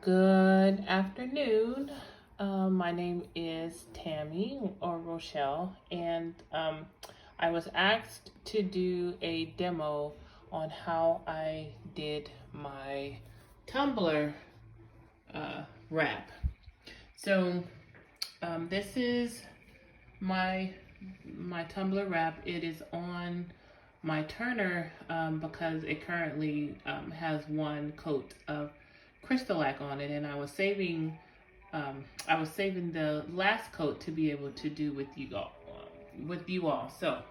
Good afternoon. My name is Tammy or Rochelle, and I was asked to do a demo on how I did my Tumbler wrap. So this is my Tumbler wrap. It is on my turner because it currently has one coat of crystal-lac on it, and I was saving the last coat to be able to do with you all. So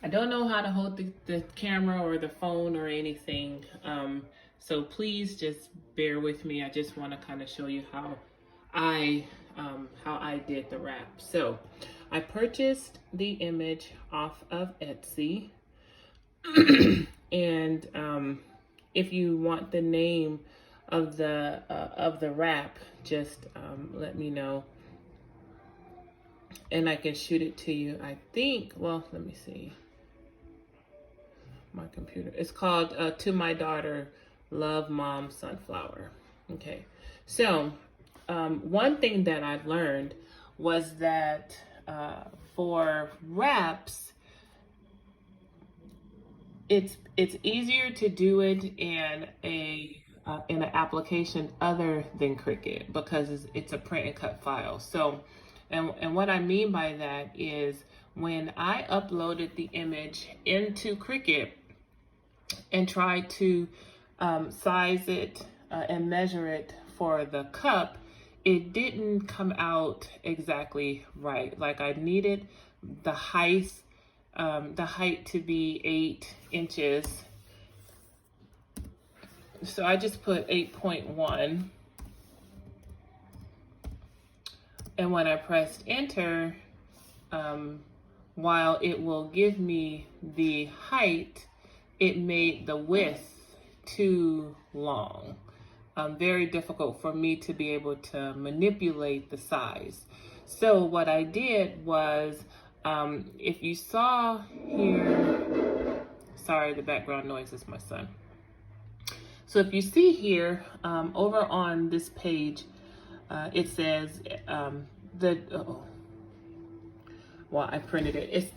I don't know how to hold the camera or the phone or anything, so please just bear with me. I just want to kind of show you how I did the wrap. So I purchased the image off of Etsy, and if you want the name of the wrap, just let me know, and I can shoot it to you. I think, well, let me see. My computer. It's called To My Daughter, Love Mom Sunflower. Okay, so one thing that I've learned was that for wraps, it's easier to do it in an application other than Cricut because it's a print and cut file. So, and what I mean by that is when I uploaded the image into Cricut and tried to size it and measure it for the cup, it didn't come out exactly right. Like I needed the height to be 8 inches. So I just put 8.1. And when I pressed enter, while it will give me the height, it made the width too long. Very difficult for me to be able to manipulate the size. So what I did was, if you saw here, sorry, the background noise is my son. So if you see here, over on this page, it says well, I printed it.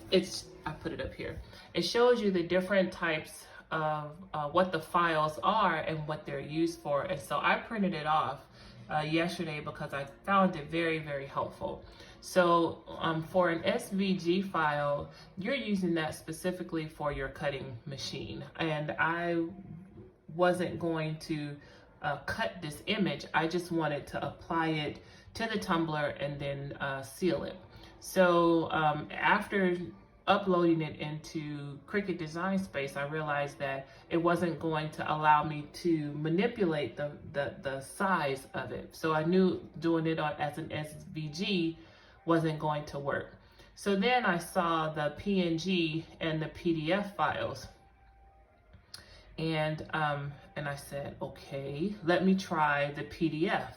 I put it up here. It shows you the different types of what the files are and what they're used for. And so I printed it off yesterday because I found it very, very helpful. So for an SVG file, you're using that specifically for your cutting machine. And I wasn't going to cut this image. I just wanted to apply it to the tumbler and then seal it. So after uploading it into Cricut Design Space, I realized that it wasn't going to allow me to manipulate the size of it. So I knew doing it as an SVG wasn't going to work. So then I saw the PNG and the PDF files. And I said, okay, let me try the PDF.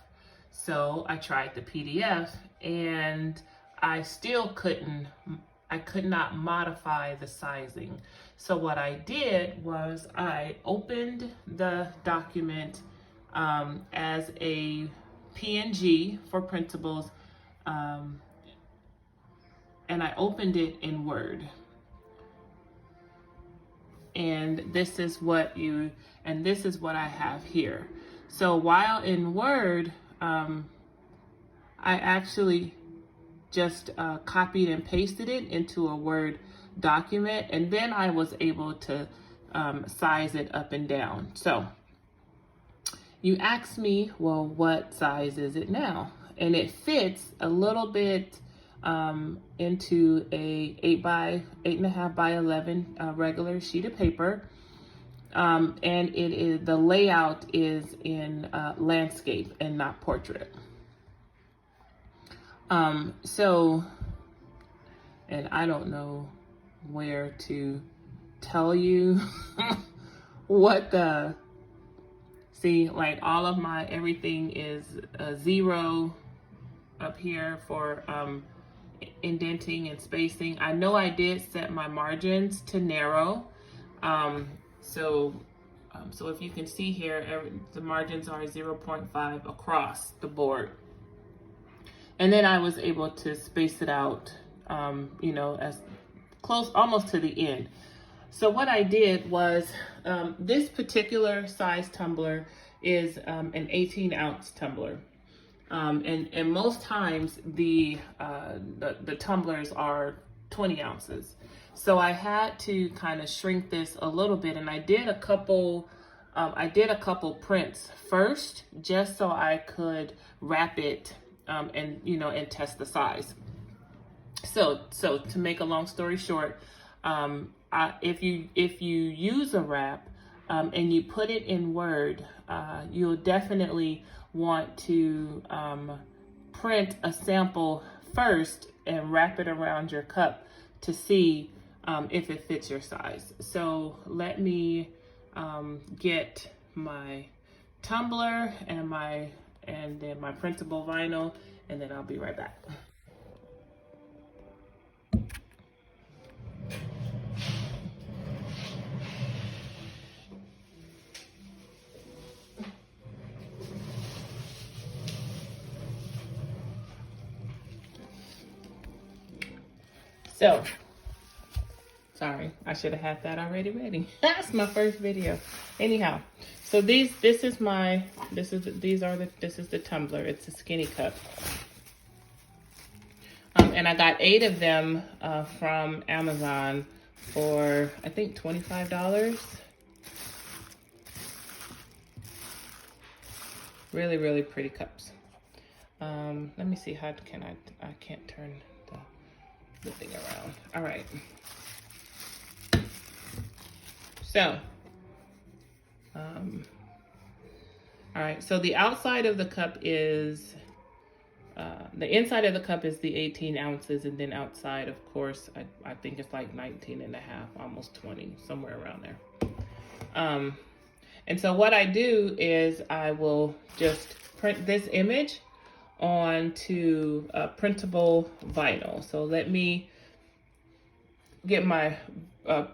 So I tried the PDF and I still could not modify the sizing. So what I did was I opened the document as a PNG for printables, and I opened it in Word. And this is what I have here. So while in Word, I actually just copied and pasted it into a Word document, and then I was able to size it up and down. So you asked me, well, what size is it now? And it fits a little bit into a 8.5 by 11 regular sheet of paper, and the layout is in landscape and not portrait. So, and I don't know where to tell you what see, like all of my everything is a 0 up here for indenting and spacing. I know I did set my margins to narrow, so So if you can see here, the margins are 0.5 across the board. And then I was able to space it out, you know, as close, almost to the end. So what I did was, this particular size tumbler is an 18-ounce tumbler. And most times the tumblers are 20 ounces. So I had to kind of shrink this a little bit, and I did a couple prints first, just so I could wrap it, and, you know, and test the size. So to make a long story short, if you use a wrap, and you put it in Word, you'll definitely want to print a sample first and wrap it around your cup to see if it fits your size. So let me get my tumbler and then my printable vinyl, and then I'll be right back. So, sorry, I should have had that already ready. That's my first video. Anyhow, so this is the tumbler. It's a skinny cup. And I got 8 of them from Amazon for, I think, $25. Really, really pretty cups. Let me see, how can I can't turn the thing around. All right. So, all right, so the outside of the cup is, the inside of the cup is the 18 ounces, and then outside, of course, I think it's like 19 and a half, almost 20, somewhere around there. And so what I do is I will just print this image onto printable vinyl. So let me get my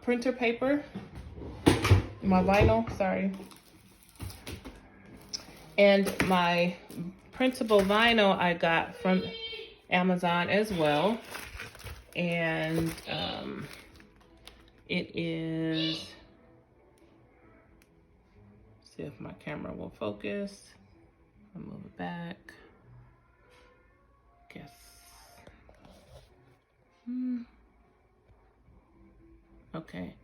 printer paper, my vinyl, sorry. And my printable vinyl I got from Amazon as well. And it is, see if my camera will focus. I'll move it back. Guess. Okay.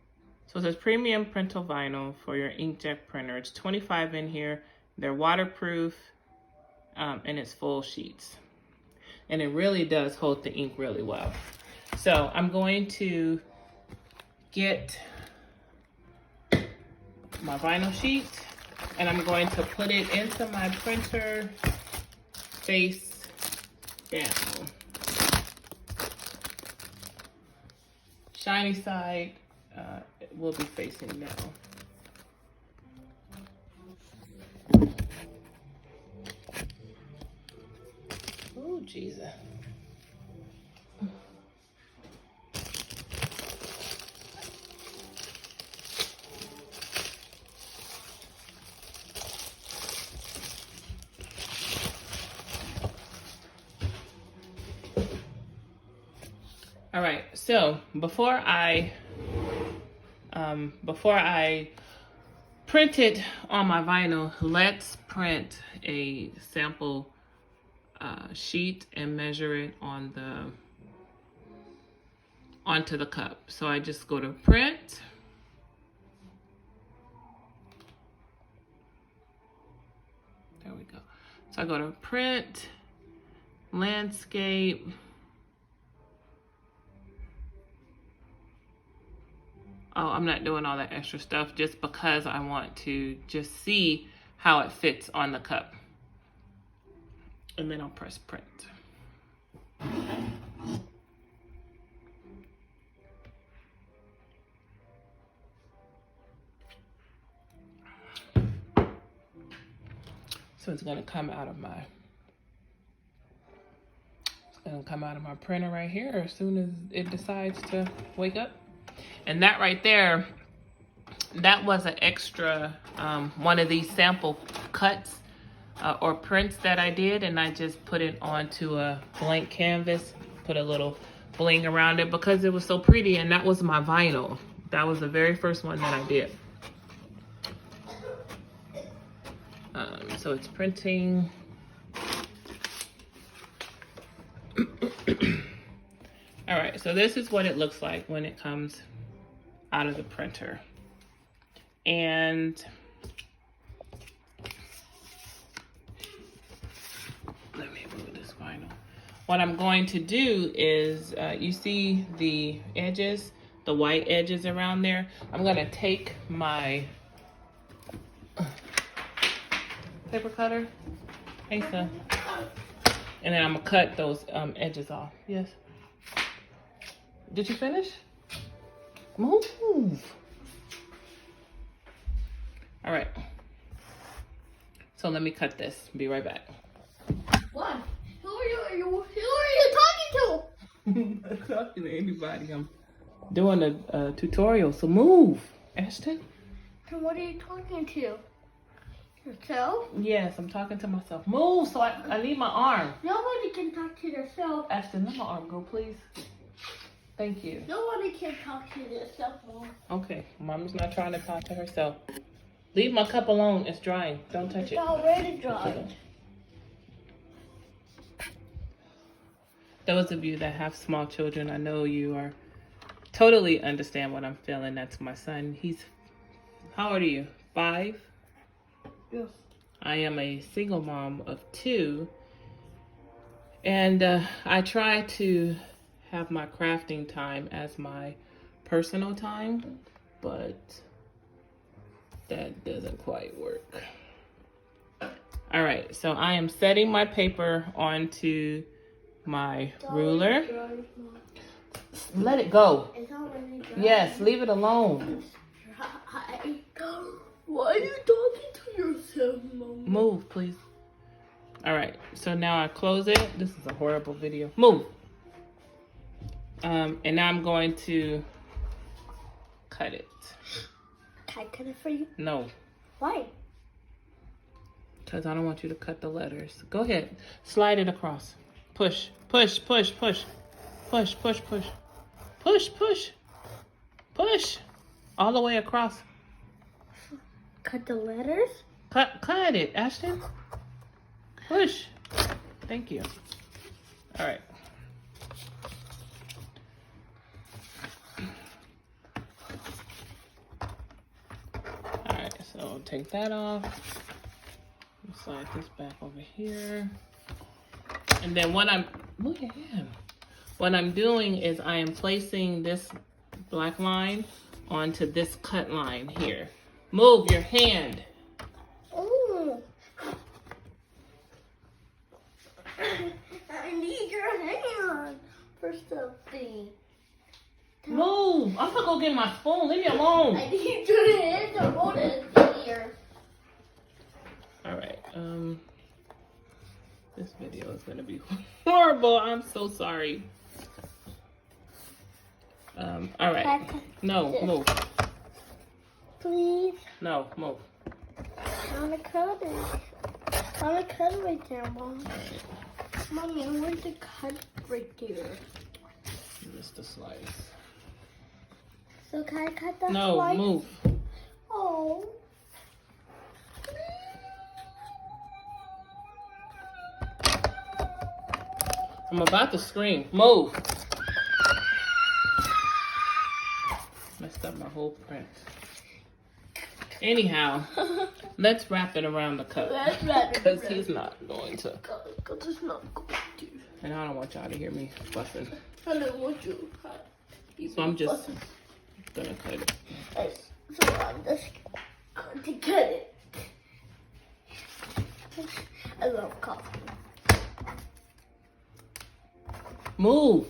So it says premium printable vinyl for your inkjet printer. It's 25 in here. They're waterproof, and it's full sheets. And it really does hold the ink really well. So I'm going to get my vinyl sheet, and I'm going to put it into my printer face down. Shiny side will be facing down. Oh, Jesus. All right, so before I print it on my vinyl, let's print a sample sheet and measure it on onto the cup. So I just go to print. There we go. So I go to print, landscape. Oh, I'm not doing all that extra stuff just because I want to just see how it fits on the cup. And then I'll press print. So it's gonna come out of my printer right here as soon as it decides to wake up. And that right there that was an extra, one of these sample cuts or prints that I did, and I just put it onto a blank canvas, put a little bling around it because it was so pretty, and that was my vinyl. That was the very first one that I did. So it's printing. All right, so this is what it looks like when it comes out of the printer. And let me move this vinyl. What I'm going to do is, you see the edges, the white edges around there? I'm gonna take my paper cutter, hey son, and then I'm gonna cut those edges off. Yes. Did you finish? Move. All right. So let me cut this. Be right back. What? Who are you talking to? I'm not talking to anybody. I'm doing a tutorial. So move, Ashton. And what are you talking to? Yourself? Yes, I'm talking to myself. Move, so I need my arm. Nobody can talk to themselves. Ashton, let my arm go, please. Thank you. Nobody can talk to themselves. Okay, Mom's not trying to talk to herself. Leave my cup alone. It's drying. Don't touch it. It's already dry. Those of you that have small children, I know you are totally understand what I'm feeling. That's my son. How old are you? 5? Yes. I am a single mom of 2. And I try to have my crafting time as my personal time, but that doesn't quite work. All right, so I am setting my paper onto my ruler. Let it go. It's already dry. Yes, leave it alone. Why are you talking to yourself, Mom? Move, please. All right, so now I close it. This is a horrible video. Move. And now I'm going to cut it. Can I cut it for you? No, Why? because I don't want you to cut the letters. Go ahead. Slide it across. Push, push, push, push. Push, push, push. Push, push. Push. All the way across. Cut the letters? Cut it, Ashton. Push. Thank you. All right. All right, so take that off. Slide this back over here. And then what I'm doing is I am placing this black line onto this cut line here. Move your hand. Oh. I need your hand for something. Move. I'm gonna go get my spoon. Leave me alone. I need your hand to hold it here. All right. This video is gonna be horrible. I'm so sorry. All right. No, move. Please. No, move. I want to cut it. I want to cut it right there, Mom. Mommy, I want to cut right there. Just a slice. So can I cut that No, slice? move. Oh. I'm about to scream. Move. Messed up my whole print. Anyhow, let's wrap it around the cup. Let's wrap it Because around. he's not going to. Because it's not going to. And I don't want y'all to hear me fussing. I don't want you. So I'm just gonna cut it. So I'm just going to cut it. I love coffee. Move.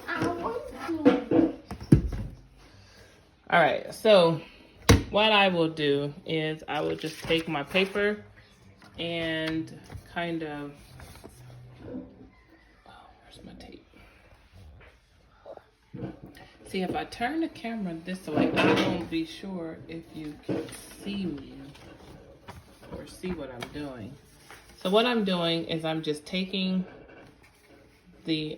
I want to. All right, so what I will do is I will just take my paper and kind of, where's my tape? See, if I turn the camera this way, I won't be sure if you can see me or see what I'm doing. So what I'm doing is I'm just taking the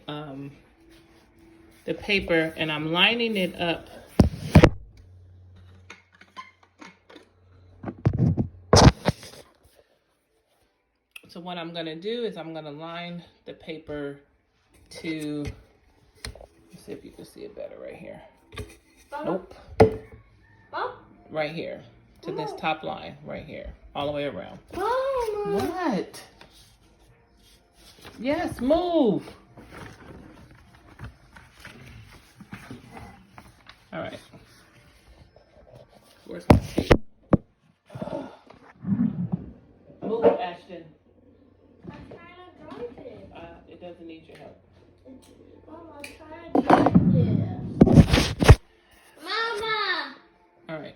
paper and I'm lining it up. So what I'm gonna do is I'm gonna line the paper to, let's see if you can see it better right here. Nope. Right here, to this top line, right here, all the way around. What? Yes, move. All right. Where's my tape? Move, Ashton. I'm trying to drive it. It doesn't need your help. Mama, I'm trying to drive this. Mama! All right.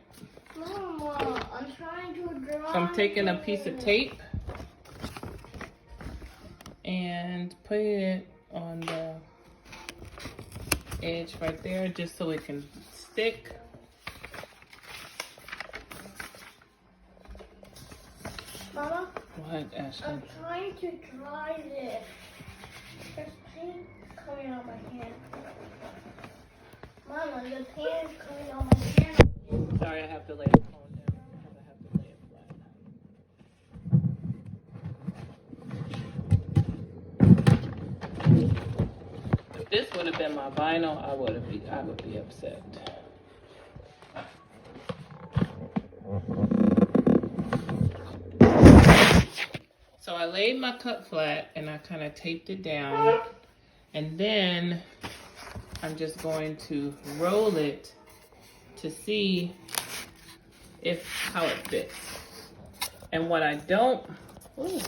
Mama, I'm trying to drive. So I'm taking a piece of tape and putting it on the edge right there just so it can stick. Mama? What, Ashton? I'm trying to dry this. There's paint coming out my hand. Mama, the paint is coming out my hand. Sorry, I have to lay the phone down because I have to lay it flat. If this would have been my vinyl, I would be upset. So I laid my cup flat and I kind of taped it down, and then I'm just going to roll it to see how it fits. And what I don't, I'm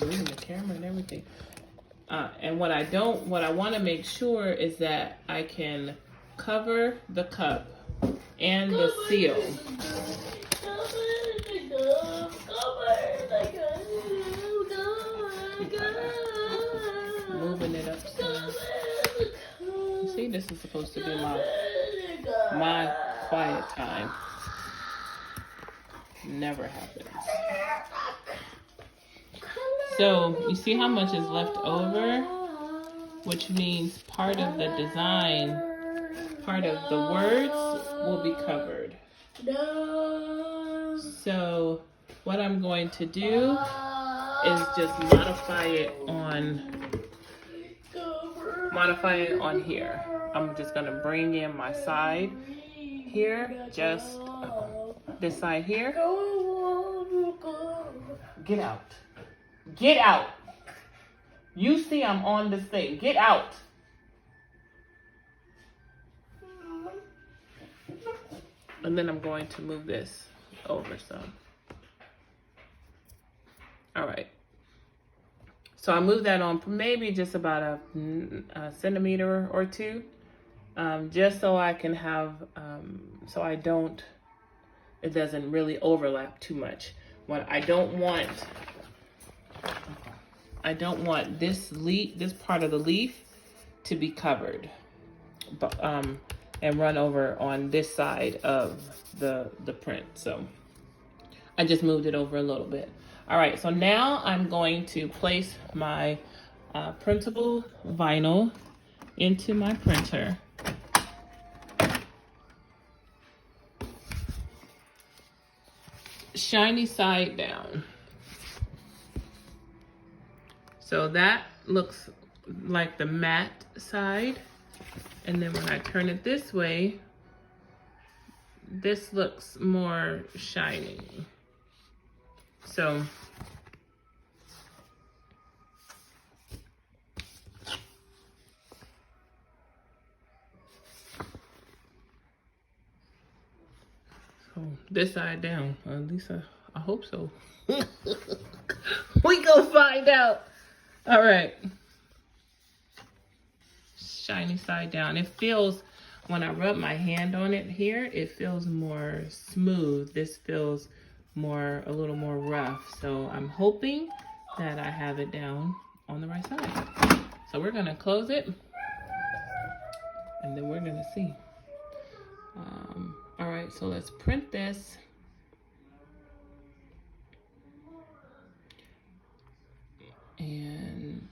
moving the camera and everything. And what I want to make sure is that I can cover the cup and the seal. Moving it upstairs. You see, this is supposed to be my quiet time. Never happens. So you see how much is left over, which means part of the design, part of the words will be covered. So what I'm going to do is just modify it on here. I'm just gonna bring in my side here, just this side here. Get out. Get out. You see I'm on this thing. Get out. And then I'm going to move this over some. All right. So I moved that on maybe just about a centimeter or two, just so I can have, it doesn't really overlap too much. What I don't want this part of the leaf to be covered, but, and run over on this side of the print. So I just moved it over a little bit. All right, so now I'm going to place my printable vinyl into my printer. Shiny side down. So that looks like the matte side. And then when I turn it this way, this looks more shiny. So this side down, at least I hope so. We gonna find out. All right. Shiny side down. It feels, when I rub my hand on it here, it feels more smooth. This feels a little more rough. So I'm hoping that I have it down on the right side. So we're gonna close it and then we're gonna see. All right, so let's print this. And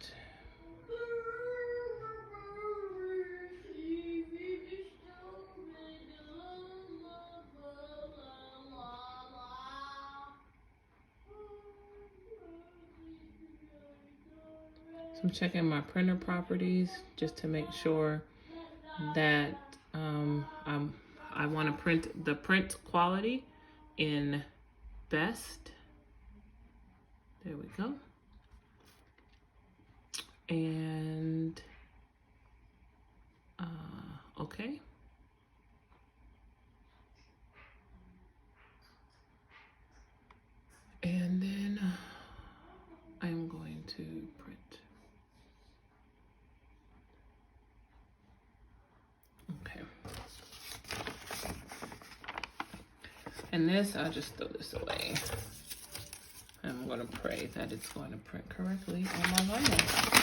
so I'm checking my printer properties just to make sure that I want to print the print quality in best. There we go. And okay. And then I'm going to print. Okay. And this, I'll just throw this away. I'm going to pray that it's going to print correctly on my vinyl.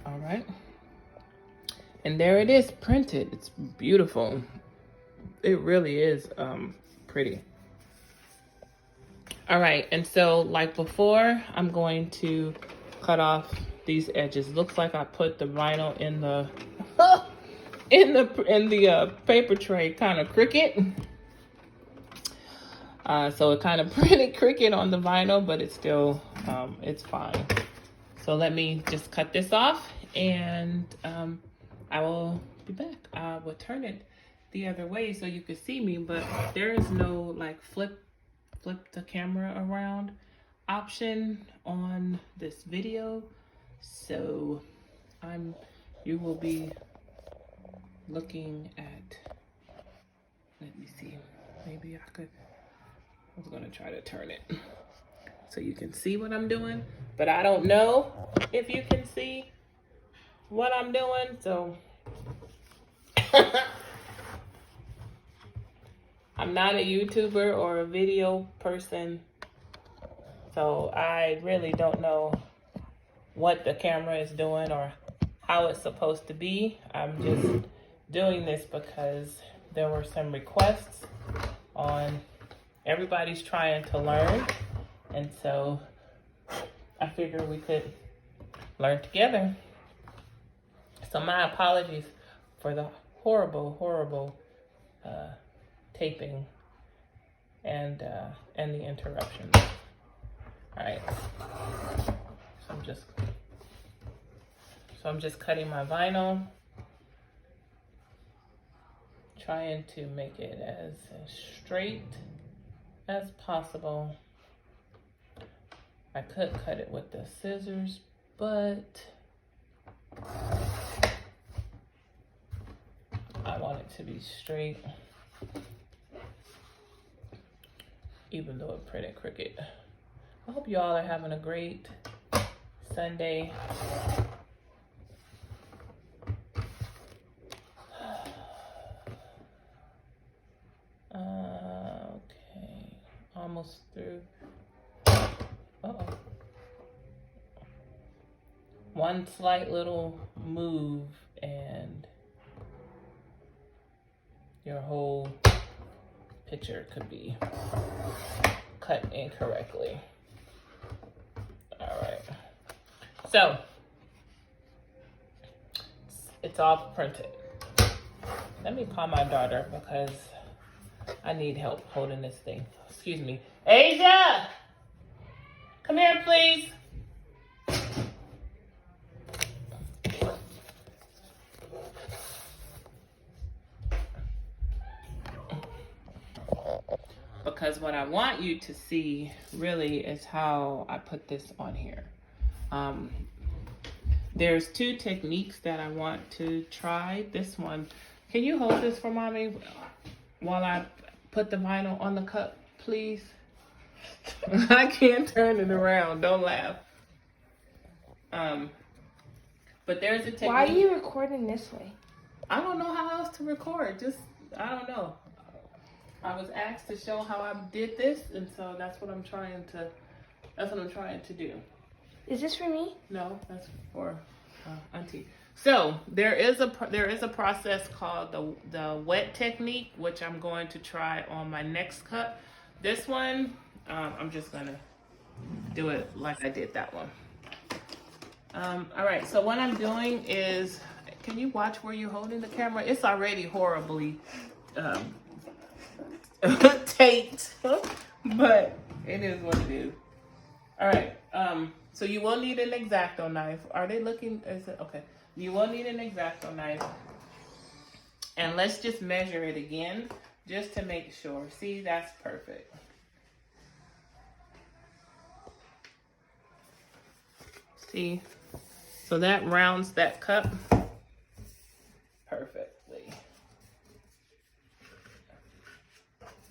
All right. And there it is, printed. It's beautiful. It really is pretty. All right, and so like before, I'm going to cut off these edges. Looks like I put the vinyl in the in the paper tray kind of crooked. So it kind of printed crooked on the vinyl, but it's still it's fine. So let me just cut this off, and I will be back. I will turn it the other way so you can see me, but there is no like flip the camera around option on this video. So you will be looking at, let me see, maybe I was gonna try to turn it so you can see what I'm doing, but I don't know if you can see what I'm doing, so I'm not a YouTuber or a video person, so I really don't know what the camera is doing or how it's supposed to be. I'm just doing this because there were some requests on, everybody's trying to learn, and so I figured we could learn together. So my apologies for the horrible taping and the interruptions. All right, so I'm just cutting my vinyl, trying to make it as straight as possible. I could cut it with the scissors, but I want it to be straight, even though it printed crooked. I hope you all are having a great Sunday. Okay, almost through. Uh-oh. One slight little move and your whole picture could be cut incorrectly. All right, so it's all printed. Let me call my daughter because I need help holding this thing. Excuse me. Asia! Come here, please. because what I want you to see really is how I put this on here. There's two techniques that I want to try. This one, can you hold this for mommy while I put the vinyl on the cup, please? I can't turn it around, don't laugh. But there's a technique. Why are you recording this way? I don't know how else to record, I don't know. I was asked to show how I did this, and so that's what I'm trying to do. Is this for me? No, that's for Auntie. So there is a process called the wet technique, which I'm going to try on my next cup. This one, I'm just gonna do it like I did that one. All right, so what I'm doing is, can you watch where you're holding the camera? It's already horribly taped, but it is what it is. All right, so you will need an X-Acto knife. Are they looking? Is it okay? You will need an X-Acto knife, and let's just measure it again, just to make sure. See, that's perfect. See, so that rounds that cup perfectly.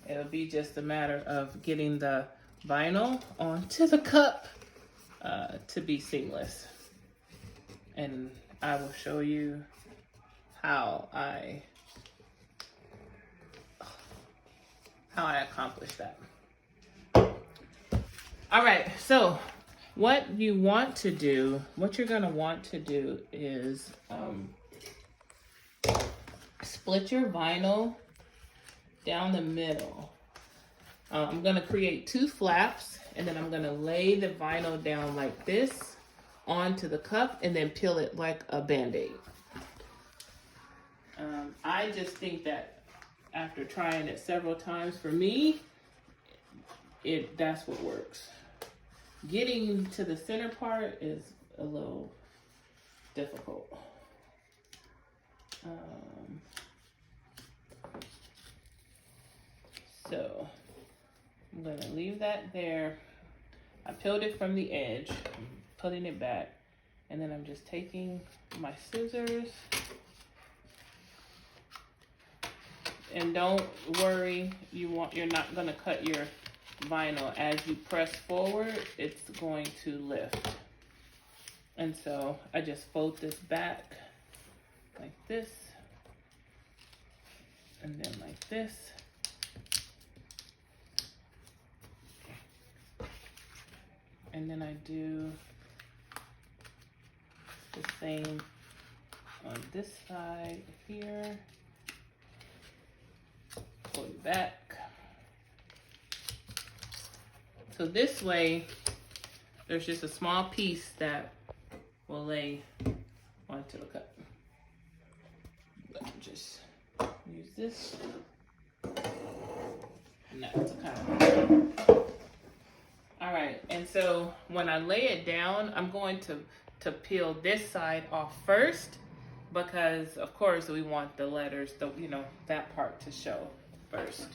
It'll be just a matter of getting the vinyl onto the cup to be seamless. And I will show you how I accomplish that. All right, so what you're gonna want to do is split your vinyl down the middle. I'm gonna create two flaps, and then I'm gonna lay the vinyl down like this onto the cup and then peel it like a Band-Aid. I just think that after trying it several times, for me, that's what works. Getting to the center part is a little difficult. So I'm gonna leave that there. I peeled it from the edge, I'm putting it back, and then I'm just taking my scissors. And don't worry, you're not gonna cut your vinyl. As you press forward, it's going to lift. And so I just fold this back like this, and then like this. And then I do the same on this side here. Pull it back. So this way, there's just a small piece that will lay onto the cup. Let me just use this. And that's kind of. All right, and so when I lay it down, I'm going to peel this side off first, because of course we want the letters, that part to show first.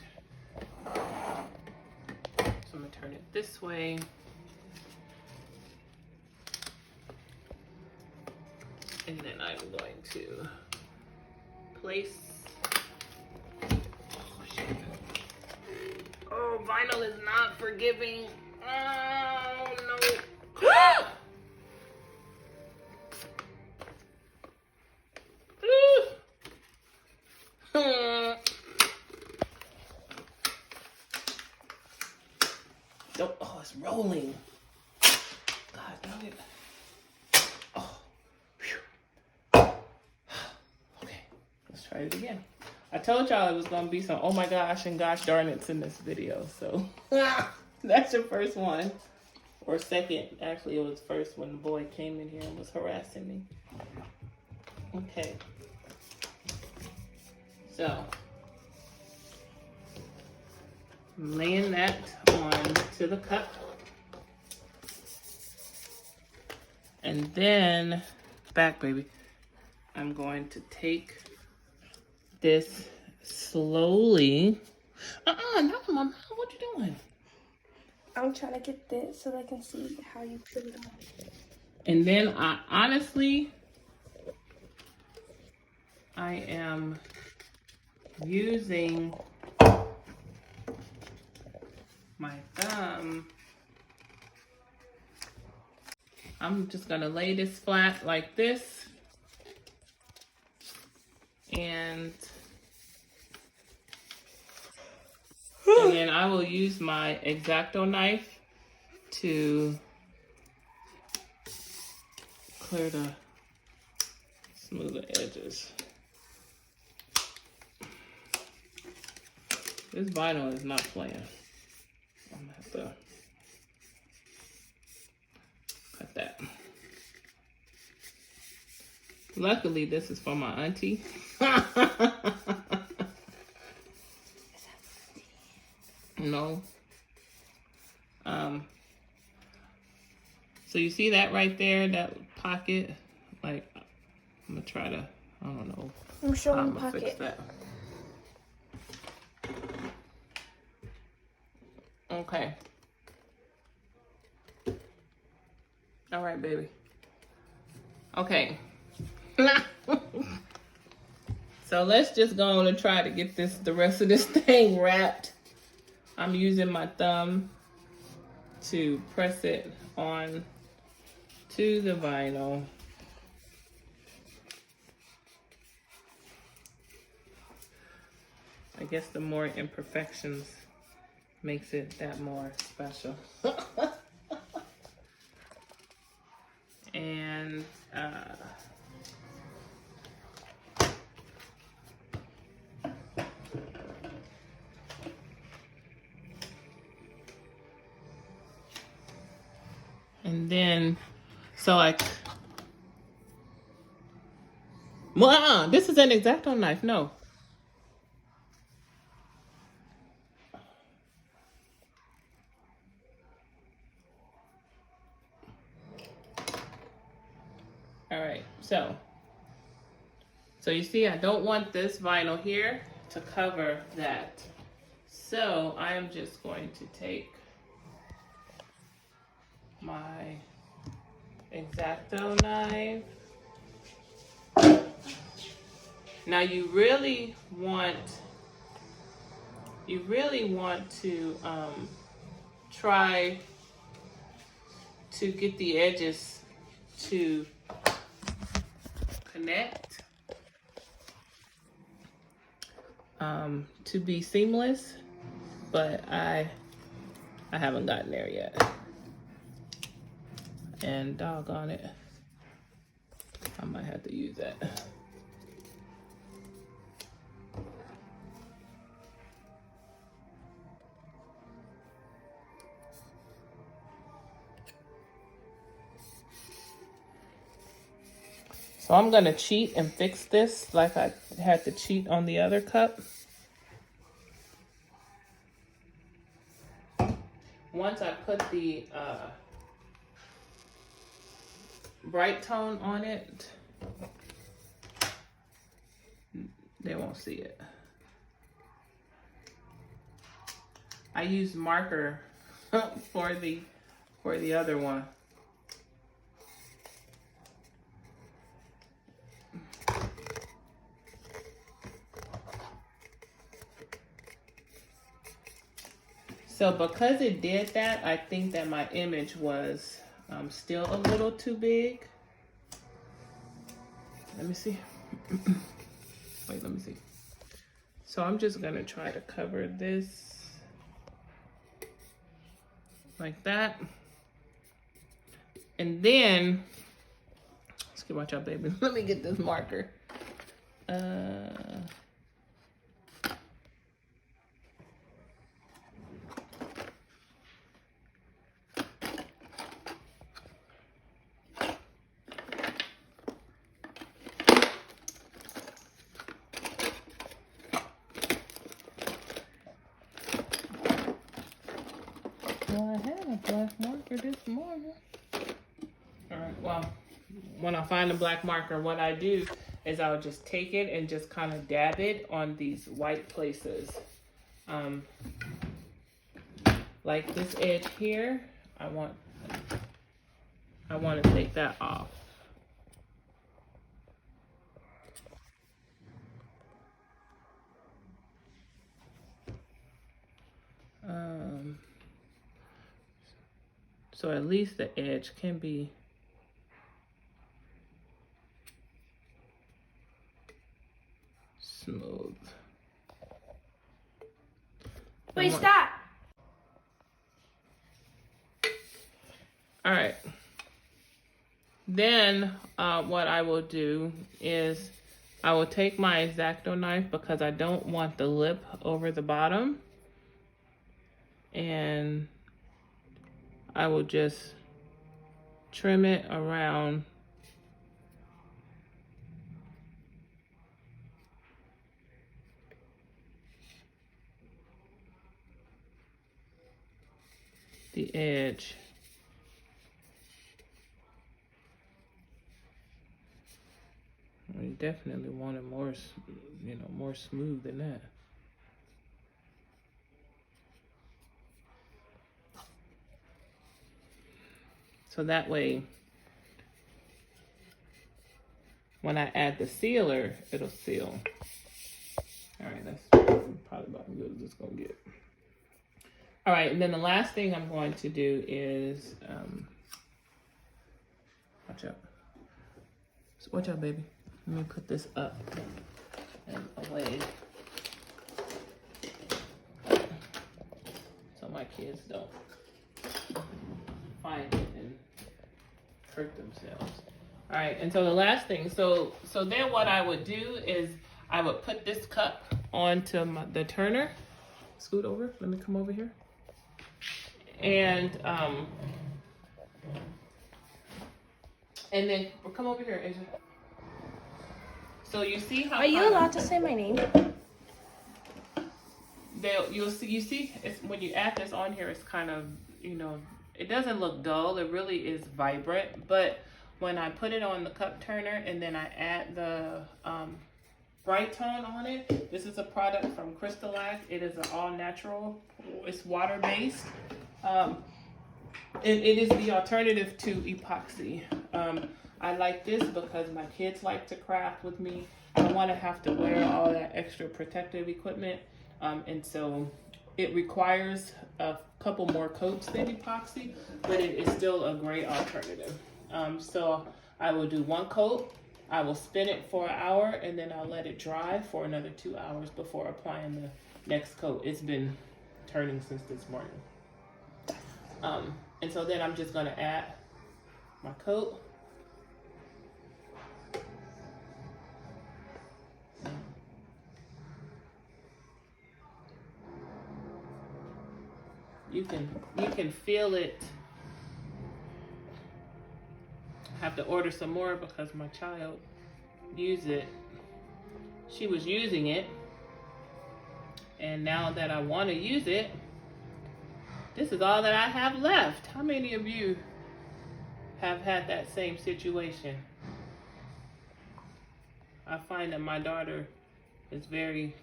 So I'm gonna turn it this way. And then I'm going to place. Oh, vinyl is not forgiving. Oh no. Oh, it's rolling. God dang it. Oh. Whew. Okay, let's try it again. I told y'all it was gonna be some oh my gosh and gosh darn it's in this video, so that's your first one. Or second, actually it was first when the boy came in here and was harassing me. Okay. So, I'm laying that on to the cup. And then, back baby, I'm going to take this slowly No, Mama. What you doing? I'm trying to get this so they can see how you put it on. And then I am using my thumb. I'm just gonna lay this flat like this. And then I will use my X-Acto knife to clear the smoother edges. This vinyl is not playing. I'm gonna have to cut that. Luckily, this is for my auntie. No. So you see that right there, that pocket? Like, I'm gonna try to, I don't know. I'm showing I'm the gonna fix pocket. that. Okay. All right, baby. Okay. So let's just go on and try to get the rest of this thing wrapped. I'm using my thumb to press it on to the vinyl. I guess the more imperfections makes it that more special. And then, so this is an X-Acto knife, no. All right, so you see, I don't want this vinyl here to cover that. So I am just going to take my X-Acto knife. Now you really want to try to get the edges to connect, to be seamless, but I haven't gotten there yet. And doggone it, I might have to use that. So I'm gonna cheat and fix this like I had to cheat on the other cup. Once I put the bright tone on it, they won't see it. I used marker for the other one. So because it did that, I think that my image was still a little too big. Let me see. Wait, let me see. So I'm just gonna try to cover this like that. And then, watch out, baby. Let me get this marker. Well, I had a black marker this morning. All right, well, when I find a black marker, what I do is I'll just take it and just kind of dab it on these white places. like this edge here, I want to take that off. So at least the edge can be smooth. Wait, stop. All right. Then what I will do is I will take my X-Acto knife because I don't want the lip over the bottom. And I will just trim it around the edge. You definitely want it more, more smooth than that. So that way, when I add the sealer, it'll seal. All right, that's probably about as good as it's gonna get. All right, and then the last thing I'm going to do is, watch out, baby. Let me put this up and away so my kids don't find it and hurt themselves. All right, and so the last thing, so then what I would do is I would put this cup onto the turner. Scoot over, let me come over here. And then come over here, Asia. So you see how? Are you allowed to say my name? You see, it's, when you add this on here, it's kind of, it doesn't look dull. It really is vibrant. But when I put it on the cup turner and then I add the bright tone on it, this is a product from Crystalac. It is an all natural. It's water based. It is the alternative to epoxy. I like this because my kids like to craft with me. I don't want to have to wear all that extra protective equipment. And so it requires a couple more coats than epoxy, but it is still a great alternative. So I will do one coat, I will spin it for an hour, and then I'll let it dry for another 2 hours before applying the next coat. It's been turning since this morning. And so then I'm just gonna add my coat. You can feel it. I have to order some more because my child used it. She was using it, and now that I want to use it, this is all that I have left. How many of you have had that same situation? I find that my daughter is very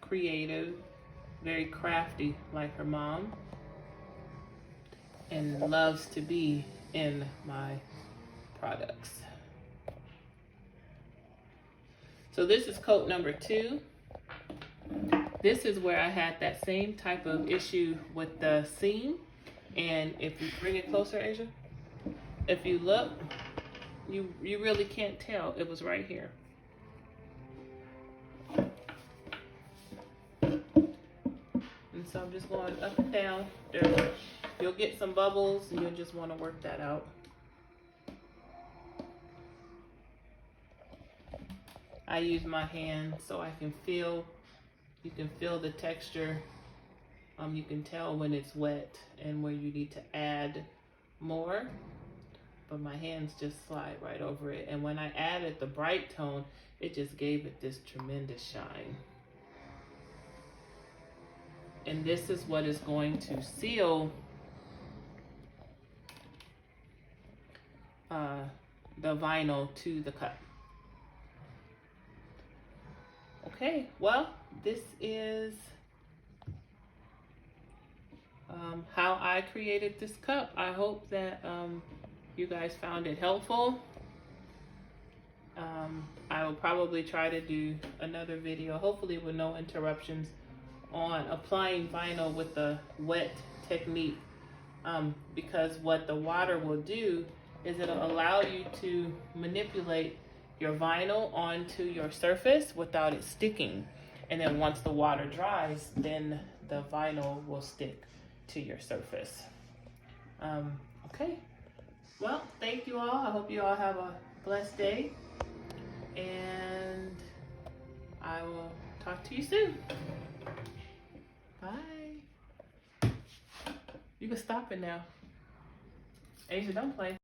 creative, very crafty like her mom, and loves to be in my products. So this is coat number 2. This is where I had that same type of issue with the seam. And if you bring it closer, Asia, if you look, you really can't tell. It was right here. And so I'm just going up and down. There, you'll get some bubbles and you'll just want to work that out. I use my hand so I can feel, you can feel the texture. You can tell when it's wet and where you need to add more. But my hands just slide right over it. And when I added the bright tone, it just gave it this tremendous shine. And this is what is going to seal the vinyl to the cup. Okay, well, this is how I created this cup. I hope that you guys found it helpful. I will probably try to do another video, hopefully with no interruptions, on applying vinyl with the wet technique, because what the water will do is it'll allow you to manipulate your vinyl onto your surface without it sticking. And then once the water dries, then the vinyl will stick to your surface. Okay, well, thank you all. I hope you all have a blessed day, and I will talk to you soon. Bye. You can stop it now. Asia, don't play.